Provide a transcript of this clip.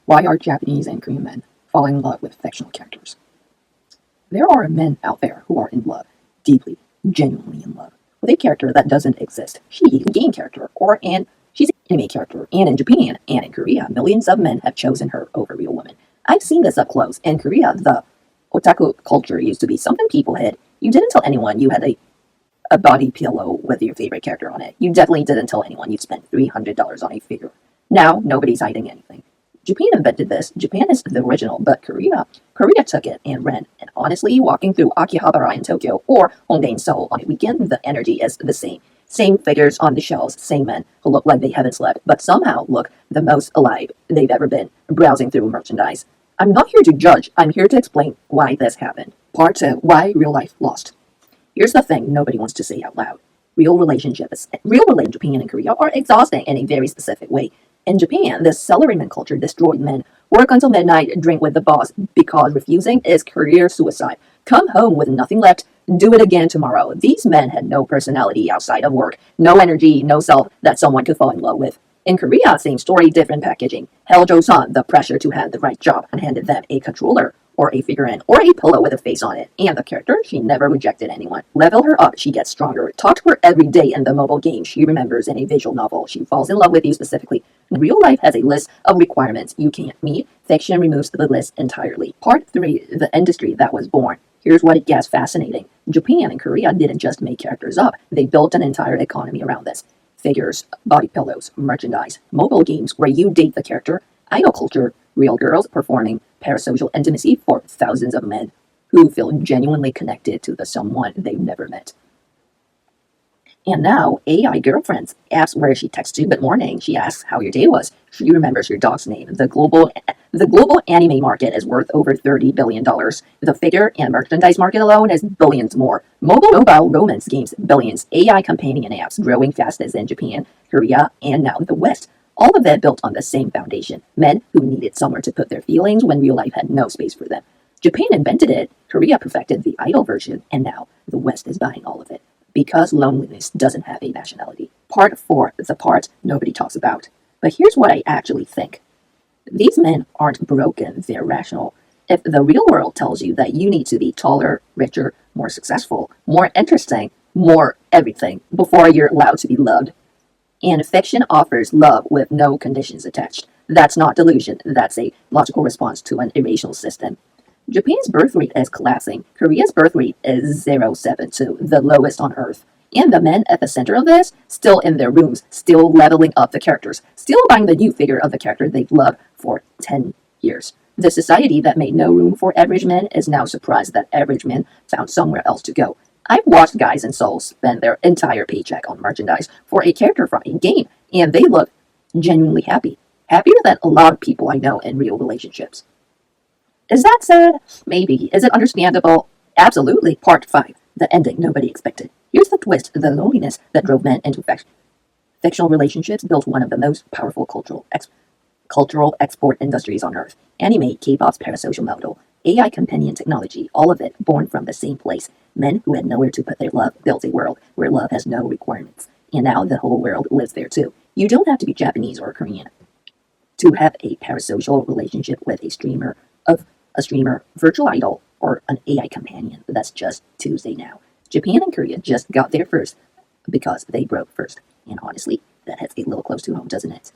Why are Japanese and Korean men falling in love with fictional characters? There are men out there who are in love, deeply, genuinely in love, with a character that doesn't exist. She's a game character, she's an anime character. And in Japan and in Korea, millions of men have chosen her over real women. I've seen this up close. In Korea, the otaku culture used to be something people hid. You didn't tell anyone you had a body pillow with your favorite character on it. You definitely didn't tell anyone you spent $300 on a figure. Now, nobody's hiding anything. Japan invented this. Japan is the original, but Korea took it and ran. And honestly, walking through Akihabara in Tokyo or Hongdae in Seoul on a weekend, the energy is the same. Same figures on the shelves, same men who look like they haven't slept, but somehow look the most alive they've ever been, browsing through merchandise. I'm not here to judge. I'm here to explain why this happened. Part 2. Why real life lost. Here's the thing nobody wants to say out loud. Real relationships in Japan and Korea are exhausting in a very specific way. In Japan, the salaryman culture destroyed men. Work until midnight, drink with the boss, because refusing is career suicide. Come home with nothing left, do it again tomorrow. These men had no personality outside of work, no energy, no self that someone could fall in love with. In Korea, same story, different packaging. Hell goes on, the pressure to have the right job, and handed them a controller, or a figurine, or a pillow with a face on it. And the character, she never rejected anyone. Level her up, she gets stronger. Talk to her every day in the mobile game she remembers in a visual novel. She falls in love with you specifically. Real life has a list of requirements you can't meet. Fiction removes the list entirely. Part 3, the industry that was born. Here's what it gets fascinating. Japan and Korea didn't just make characters up. They built an entire economy around this. Figures, body pillows, merchandise, mobile games where you date the character, idol culture, real girls performing parasocial intimacy for thousands of men who feel genuinely connected to the someone they've never met. And now, AI girlfriends, apps where she texts you good morning, she asks how your day was, she remembers your dog's name. The global anime market is worth over $30 billion. The figure and merchandise market alone is billions more. Mobile romance games, billions. AI companion apps growing fastest in Japan, Korea, and now the West. All of that built on the same foundation. Men who needed somewhere to put their feelings when real life had no space for them. Japan invented it, Korea perfected the idol version, and now the West is buying all of it. Because loneliness doesn't have a nationality. Part 4, the part nobody talks about. But here's what I actually think. These men aren't broken, they're rational. If the real world tells you that you need to be taller, richer, more successful, more interesting, more everything before you're allowed to be loved, and fiction offers love with no conditions attached, that's not delusion, that's a logical response to an irrational system. Japan's birth rate is collapsing. Korea's birth rate is 0.72, the lowest on Earth. And the men at the center of this, still in their rooms, still leveling up the characters, still buying the new figure of the character they've loved for 10 years. The society that made no room for average men is now surprised that average men found somewhere else to go. I've watched guys in Seoul spend their entire paycheck on merchandise for a character from a game, and they look genuinely happy. Happier than a lot of people I know in real relationships. Is that sad? Maybe. Is it understandable? Absolutely. Part 5. The ending nobody expected. Here's the twist. The loneliness that drove men into fictional relationships built one of the most powerful cultural export industries on Earth. Anime, K-pop's parasocial model, AI companion technology, all of it born from the same place. Men who had nowhere to put their love built a world where love has no requirements. And now the whole world lives there too. You don't have to be Japanese or Korean to have a parasocial relationship with a streamer, virtual idol, or an AI companion. That's just Tuesday now. Japan and Korea just got there first because they broke first. And honestly, that hits a little close to home, doesn't it?